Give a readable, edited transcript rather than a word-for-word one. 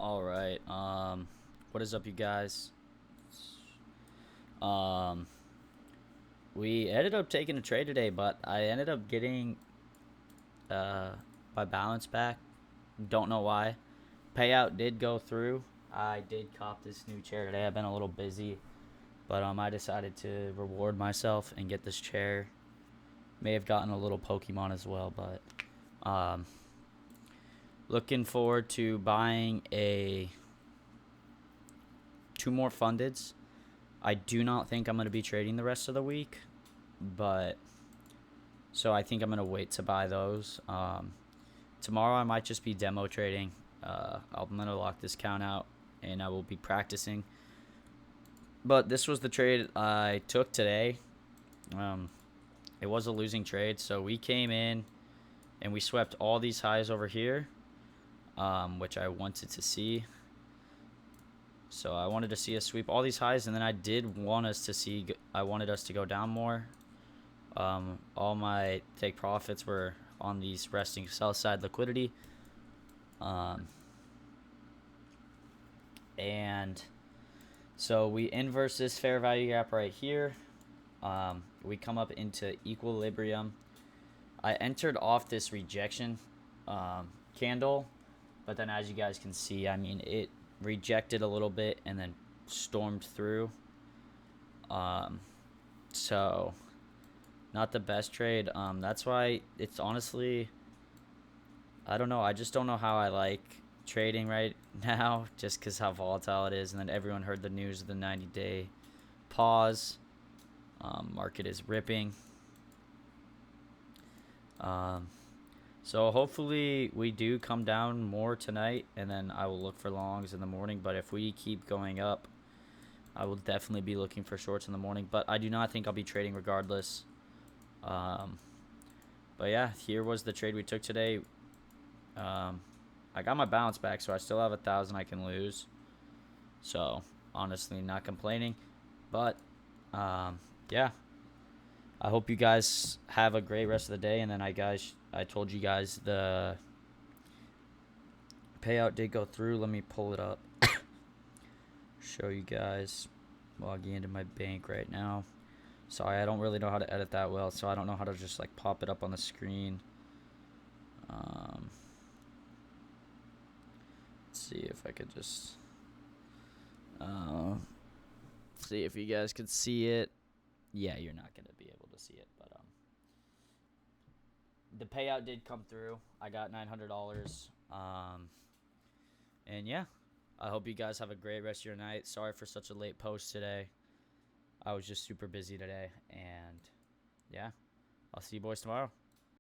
All right. What is up, you guys? Um, we ended up taking a trade today, but I ended up getting uh my balance back. Don't know why. Payout did go through. I did cop this new chair today. I've been a little busy, but I decided to reward myself and get this chair. May have gotten a little Pokemon as well, but looking forward to buying a two more fundeds. I do not think I'm going to be trading the rest of the week, but so I think I'm going to wait to buy those. Tomorrow I might just be demo trading. I'm going to lock this count out and I will be practicing. But this was the trade I took today. It was a losing trade, so we came in and we swept all these highs over here, which I wanted to see. So I wanted to see us sweep all these highs, and then I wanted us to go down more. All my take profits were on these resting sell side liquidity. And so we inverse this fair value gap right here. We come up into equilibrium. I entered off this rejection candle, but then as you guys can see, I mean, it rejected a little bit and then stormed through. So not the best trade. That's why it's honestly, I don't know. I just don't know how I like trading right now, just because how volatile it is. And then everyone heard the news of the 90-day pause. Market is ripping. So hopefully we do come down more tonight, and then I will look for longs in the morning. But if we keep going up, I will definitely be looking for shorts in the morning. But I do not think I'll be trading regardless. But yeah, here was the trade we took today. I got my balance back, so I still have 1,000 I can lose. So honestly, not complaining. But yeah. I hope you guys have a great rest of the day. And then I told you guys the payout did go through. Let me pull it up. Show you guys. Logging into my bank right now. Sorry, I don't really know how to edit that well, so I don't know how to just like pop it up on the screen. Let's see if I could just see if you guys could see it. Yeah, you're not gonna be able to see it, but the payout did come through. I got $900. And yeah, I hope you guys have a great rest of your night. Sorry for such a late post today. I was just super busy today, and yeah, I'll see you boys tomorrow.